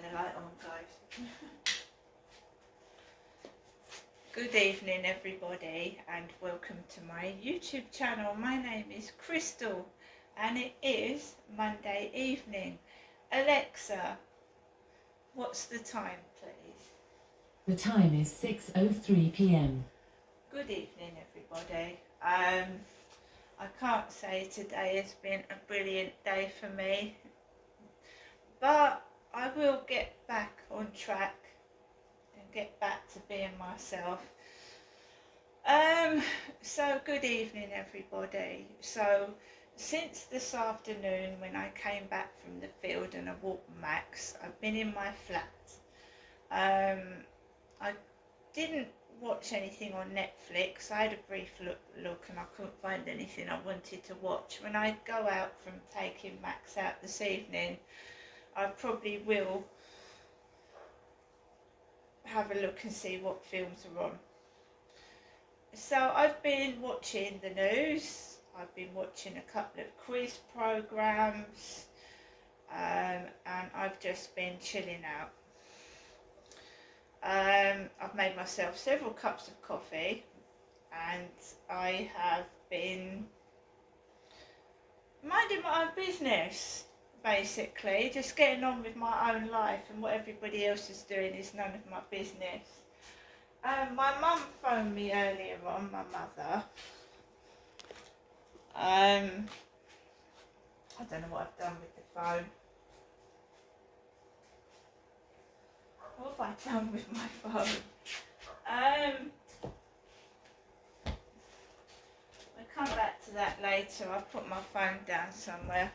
the light on, guys. Good evening, everybody, and welcome to my YouTube channel. My name is Crystal, and it is Monday evening. Alexa, what's the time, please? The time is 6:03 p.m. Good evening, everybody. I can't say today has been a brilliant day for me, but I will get back on track and get back to being myself. So good evening, everybody. So since this afternoon when I came back from the field and I walked Max, I've been in my flat. I didn't watch anything on Netflix. I had a brief look and I couldn't find anything I wanted to watch. When I go out from taking Max out this evening, I probably will have a look and see what films are on. So I've been watching the news, I've been watching a couple of quiz programs, and I've just been chilling out. I've made myself several cups of coffee, and I have been minding my own business, basically, just getting on with my own life, and what everybody else is doing is none of my business. My mum phoned me earlier on, my mother. I don't know what I've done with the phone. What have I done with my phone? We'll come back to that later. I've put my phone down somewhere.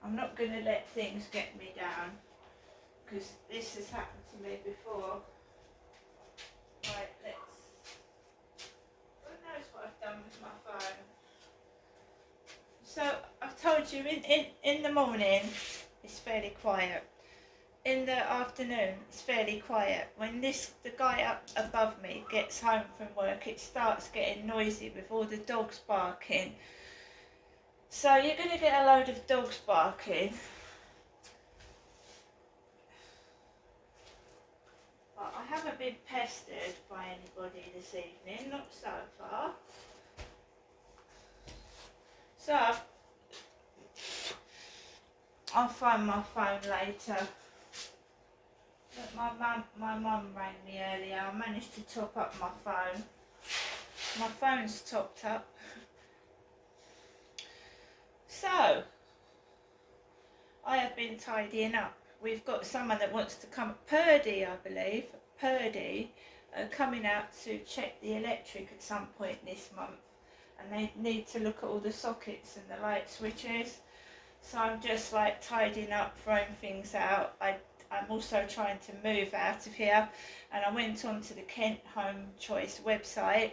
I'm not going to let things get me down, because this has happened to me before. Right, who knows what I've done with my phone. So I've told you in the morning it's fairly quiet. In the afternoon it's fairly quiet. When the guy up above me gets home from work, it starts getting noisy with all the dogs barking. So you're going to get a load of dogs barking. But I haven't been pestered by anybody this evening, not so far. So I'll find my phone later. But my mum rang me earlier. I managed to top up my phone. My phone's topped up. So I have been tidying up. We've got someone that wants to come, Purdy, I believe, coming out to check the electric at some point this month, and they need to look at all the sockets and the light switches. So I'm just like tidying up, throwing things out. I'm also trying to move out of here, and I went onto the Kent Home Choice website,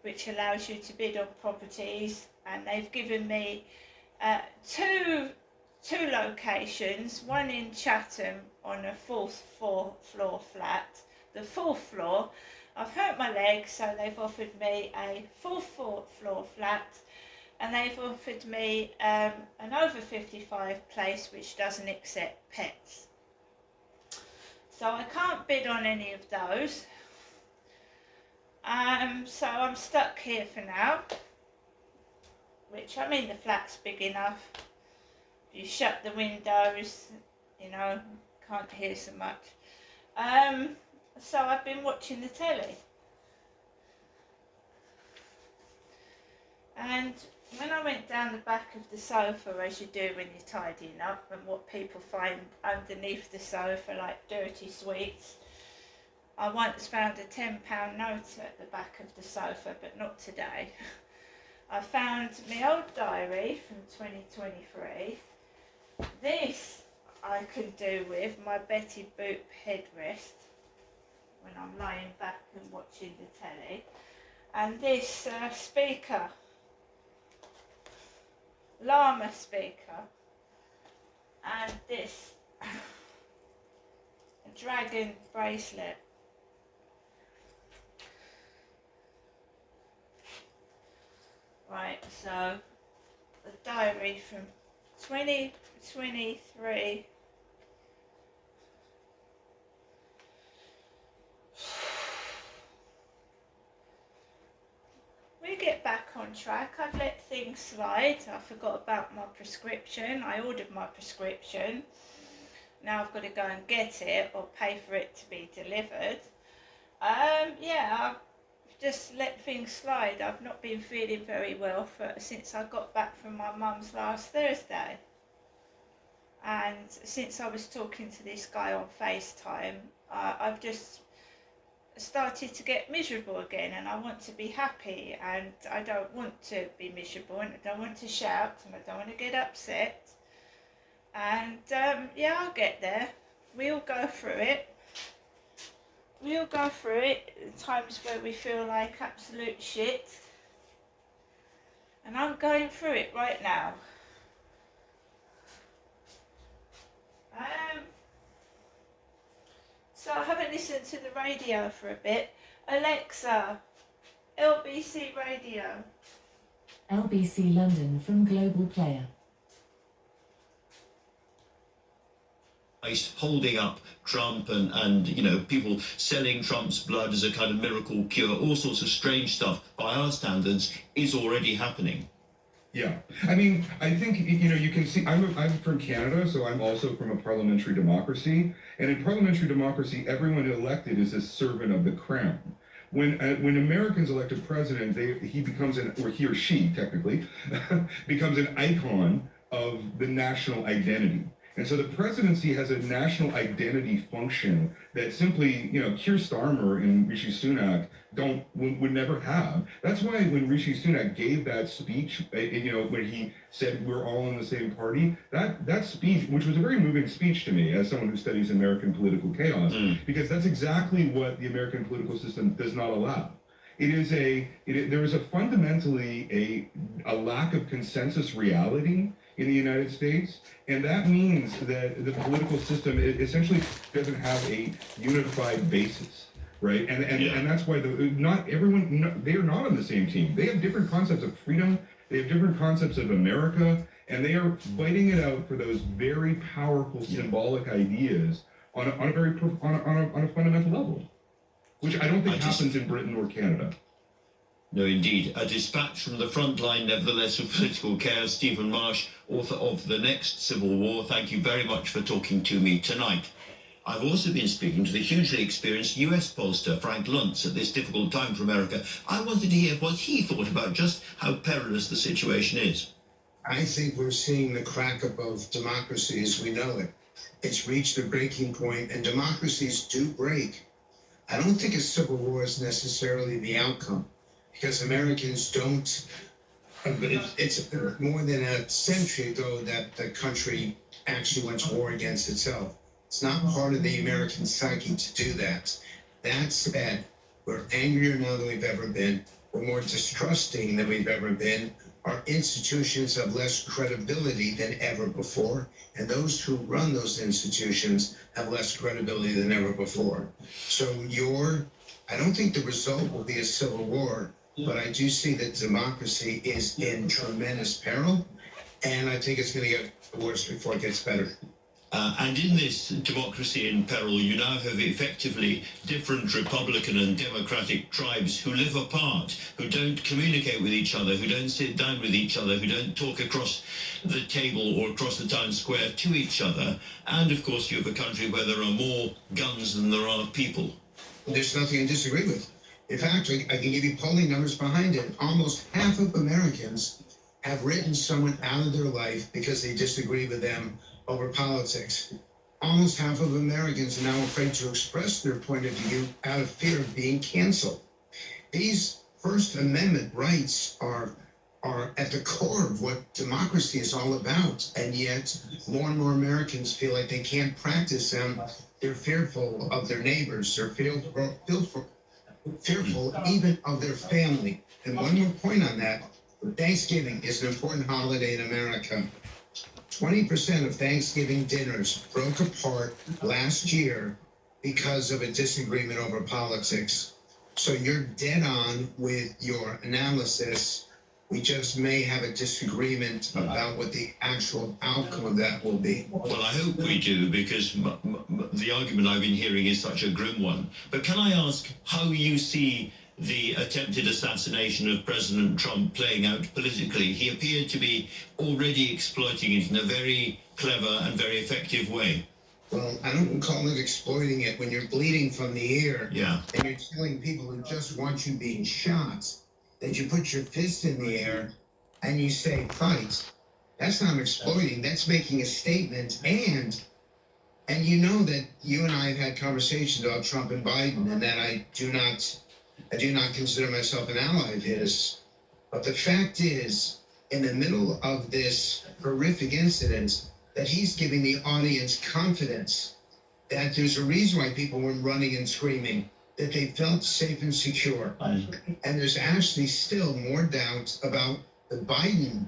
which allows you to bid on properties, and they've given me two locations, one in Chatham on a fourth floor flat. The fourth floor, I've hurt my leg, so they've offered me a fourth floor flat, and they've offered me an over 55 place which doesn't accept pets. So I can't bid on any of those. So I'm stuck here for now, which, I mean, the flat's big enough. If you shut the windows, you know, can't hear so much. So I've been watching the telly. And when I went down the back of the sofa, as you do when you're tidying up, and what people find underneath the sofa, like dirty sweets, I once found a £10 note at the back of the sofa, but not today. I found my old diary from 2023. This I can do with my Betty Boop headrest when I'm lying back and watching the telly. And this speaker, llama speaker, and this dragon bracelet. Right, so the diary from 2023. We get back on track. I've let things slide. I forgot about my prescription. I ordered my prescription. Now I've got to go and get it or pay for it to be delivered. Yeah, I've just let things slide. I've not been feeling very well since I got back from my mum's last Thursday. And since I was talking to this guy on FaceTime, I've just started to get miserable again, and I want to be happy, and I don't want to be miserable, and I don't want to shout, and I don't want to get upset. And yeah, I'll get there. We all go through it. We all go through it, times where we feel like absolute shit. And I'm going through it right now. So I haven't listened to the radio for a bit. Alexa, LBC Radio. LBC London from Global Player. Holding up Trump and you know, people selling Trump's blood as a kind of miracle cure, all sorts of strange stuff by our standards is already happening. Yeah, I mean, I think, you know, you can see, I'm from Canada, so I'm also from a parliamentary democracy, and in parliamentary democracy, everyone elected is a servant of the crown. When Americans elect a president, he becomes or he or she technically becomes an icon of the national identity. And so the presidency has a national identity function that simply, you know, Keir Starmer and Rishi Sunak would never have. That's why when Rishi Sunak gave that speech, you know, when he said we're all in the same party, that speech, which was a very moving speech to me as someone who studies American political chaos, because that's exactly what the American political system does not allow. There is a fundamentally a lack of consensus reality in the United States, and that means that the political system essentially doesn't have a unified basis, right? And that's why not everyone, they are not on the same team. They have different concepts of freedom, they have different concepts of America, and they are fighting it out for those very powerful symbolic ideas on a fundamental level, which I don't think happens in Britain or Canada. No, indeed. A dispatch from the front line, nevertheless, of political chaos. Stephen Marsh, author of The Next Civil War, thank you very much for talking to me tonight. I've also been speaking to the hugely experienced US pollster, Frank Luntz, at this difficult time for America. I wanted to hear what he thought about just how perilous the situation is. I think we're seeing the crack up of democracy as we know it. It's reached a breaking point, and democracies do break. I don't think a civil war is necessarily the outcome, because Americans don't, it's more than a century ago that the country actually went to war against itself. It's not part of the American psyche to do that. That said, we're angrier now than we've ever been. We're more distrusting than we've ever been. Our institutions have less credibility than ever before, and those who run those institutions have less credibility than ever before. So I don't think the result will be a civil war, but I do see that democracy is in tremendous peril, and I think it's going to get worse before it gets better. And in this democracy in peril, you now have effectively different Republican and Democratic tribes who live apart, who don't communicate with each other, who don't sit down with each other, who don't talk across the table or across the town square to each other. And, of course, you have a country where there are more guns than there are people. There's nothing I disagree with. In fact, I can give you polling numbers behind it. Almost half of Americans have written someone out of their life because they disagree with them over politics. Almost half of Americans are now afraid to express their point of view out of fear of being canceled. These First Amendment rights are at the core of what democracy is all about, and yet more and more Americans feel like they can't practice them. They're fearful of their neighbors. They're fearful even of their family. And one more point on that, Thanksgiving is an important holiday in America. 20% of Thanksgiving dinners broke apart last year because of a disagreement over politics. So you're dead on with your analysis We just may have a disagreement about what the actual outcome of that will be. Well, I hope we do, because the argument I've been hearing is such a grim one. But can I ask how you see the attempted assassination of President Trump playing out politically? He appeared to be already exploiting it in a very clever and very effective way. Well, I don't call it exploiting it when you're bleeding from the ear. Yeah. And you're telling people who just want you being shot that you put your fist in the air and you say fight. That's not exploiting. That's making a statement. And you know that you and I have had conversations about Trump and Biden, and that I do not consider myself an ally of his. But the fact is, in the middle of this horrific incident, that he's giving the audience confidence that there's a reason why people were running and screaming, that they felt safe and secure. And there's actually still more doubt about the Biden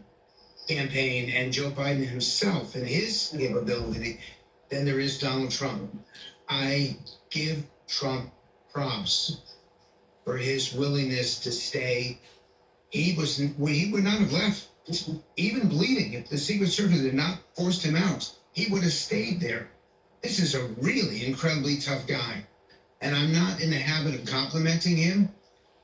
campaign and Joe Biden himself and his capability than there is Donald Trump. I give Trump props for his willingness to stay. He would not have left, even bleeding. If the Secret Service had not forced him out, he would have stayed there. This is a really incredibly tough guy. And I'm not in the habit of complimenting him.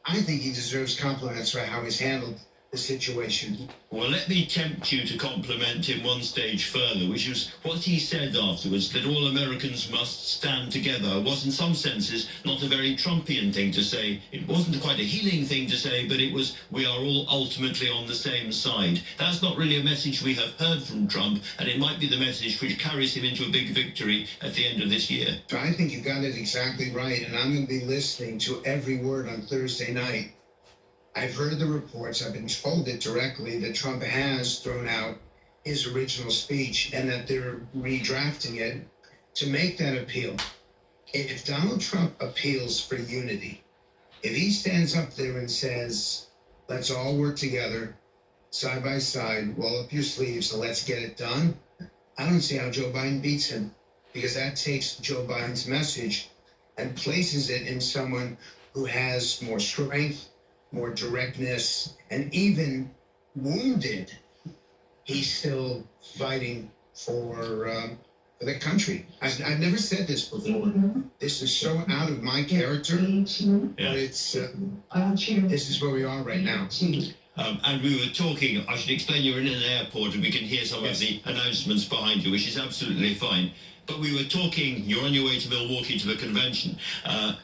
I think he deserves compliments for how he's handled the situation. Well, let me tempt you to compliment him one stage further, which was what he said afterwards, that all Americans must stand together. Was in some senses not a very Trumpian thing to say. It wasn't quite a healing thing to say, but it was, we are all ultimately on the same side. That's not really a message we have heard from Trump, and it might be the message which carries him into a big victory at the end of this year. So I think you got it exactly right, and I'm going to be listening to every word on Thursday night. I've heard the reports, I've been told it directly, that Trump has thrown out his original speech and that they're redrafting it to make that appeal. If Donald Trump appeals for unity, if he stands up there and says, let's all work together, side by side, roll up your sleeves and let's get it done, I don't see how Joe Biden beats him, because that takes Joe Biden's message and places it in someone who has more strength, more directness, and even wounded, he's still fighting for the country. I've never said this before. This is so out of my character, but it's this is where we are right now. And we were talking, I should explain, you're in an airport and we can hear some of the announcements behind you, which is absolutely fine. But we were talking, you're on your way to Milwaukee to the convention.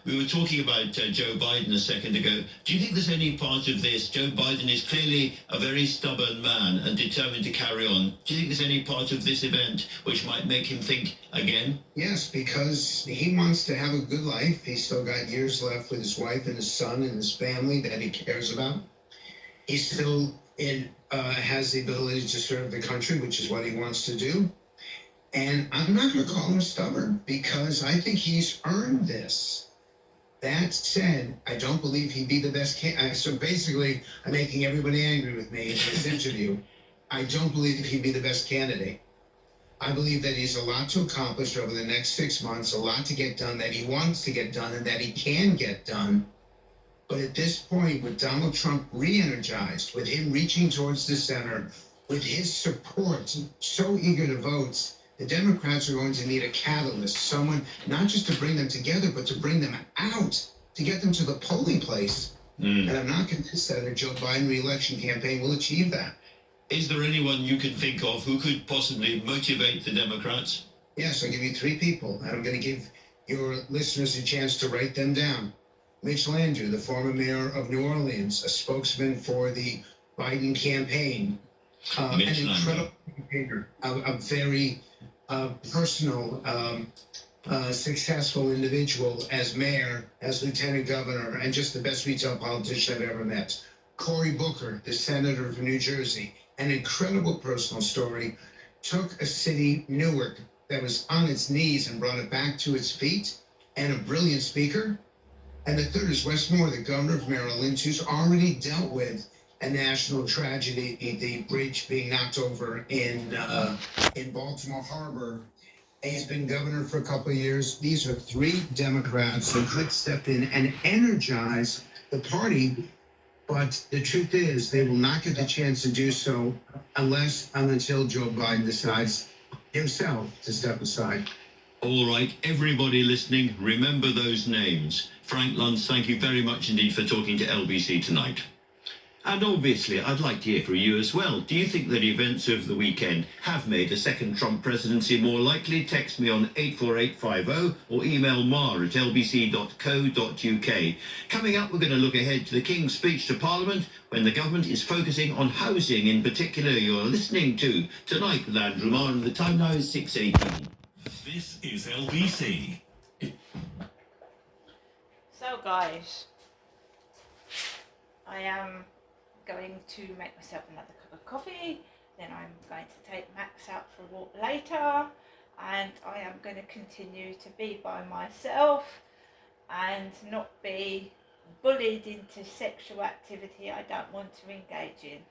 We were talking about Joe Biden a second ago. Do you think there's any part of this? Joe Biden is clearly a very stubborn man and determined to carry on. Do you think there's any part of this event which might make him think again? Yes, because he wants to have a good life. He's still got years left with his wife and his son and his family that he cares about. He still has the ability to serve the country, which is what he wants to do. And I'm not going to call him stubborn, because I think he's earned this. That said, I don't believe he'd be the best candidate. So basically, I'm making everybody angry with me in this interview. I don't believe he'd be the best candidate. I believe that he's a lot to accomplish over the next 6 months, a lot to get done that he wants to get done and that he can get done. But at this point, with Donald Trump re-energized, with him reaching towards the center, with his support so eager to vote, the Democrats are going to need a catalyst, someone not just to bring them together, but to bring them out, to get them to the polling place. And I'm not convinced that a Joe Biden re-election campaign will achieve that. Is there anyone you can think of who could possibly motivate the Democrats? Yes, I'll give you 3 people, and I'm going to give your listeners a chance to write them down. Mitch Landrieu, the former mayor of New Orleans, a spokesman for the Biden campaign, an incredible campaigner, a very personal, successful individual as mayor, as lieutenant governor, and just the best retail politician I've ever met. Cory Booker, the senator from New Jersey, an incredible personal story, took a city, Newark, that was on its knees and brought it back to its feet, and a brilliant speaker. And the third is Wes Moore, the governor of Maryland, who's already dealt with a national tragedy, the bridge being knocked over in Baltimore Harbor. He's been governor for a couple of years. These are 3 Democrats that could step in and energize the party But the truth is, they will not get the chance to do so unless and until Joe Biden decides himself to step aside. All right, everybody listening, remember those names. Frank Luntz, thank you very much indeed for talking to LBC tonight. And obviously, I'd like to hear from you as well. Do you think that events of the weekend have made a second Trump presidency more likely? Text me on 84850 or email mar@lbc.co.uk. Coming up, we're going to look ahead to the King's speech to Parliament when the government is focusing on housing in particular. You're listening to Tonight with Andrew Marr, and the time now is 6:18. This is LBC. So guys, I am going to make myself another cup of coffee, then I'm going to take Max out for a walk later, and I am going to continue to be by myself and not be bullied into sexual activity I don't want to engage in,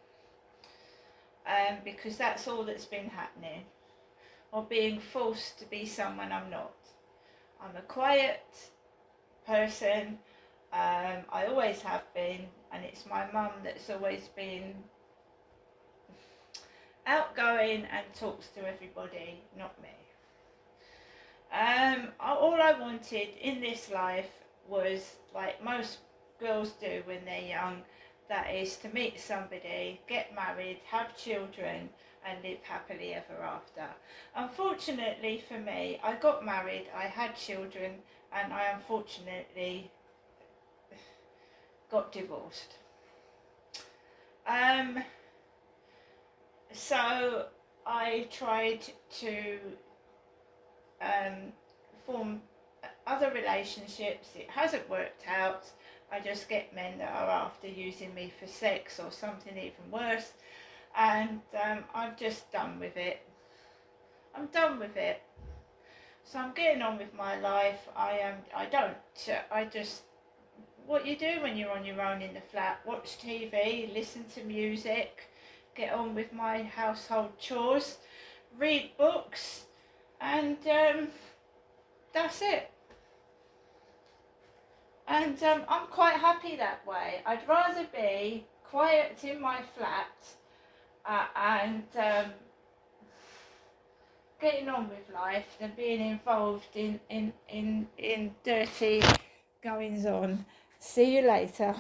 because that's all that's been happening, or being forced to be someone I'm not. I'm a quiet person. I always have been, and it's my mum that's always been outgoing and talks to everybody, not me. All I wanted in this life was, like most girls do when they're young, that is to meet somebody, get married, have children, and live happily ever after. Unfortunately for me, I got married, I had children, and I unfortunately got divorced. So I tried to form other relationships. It hasn't worked out. I just get men that are after using me for sex or something even worse, and I'm just done with it. I'm done with it. So I'm getting on with my life. I just, what you do when you're on your own in the flat, watch TV, listen to music, get on with my household chores, read books, and that's it. And I'm quite happy that way. I'd rather be quiet in my flat and getting on with life than being involved in dirty goings on. See you later.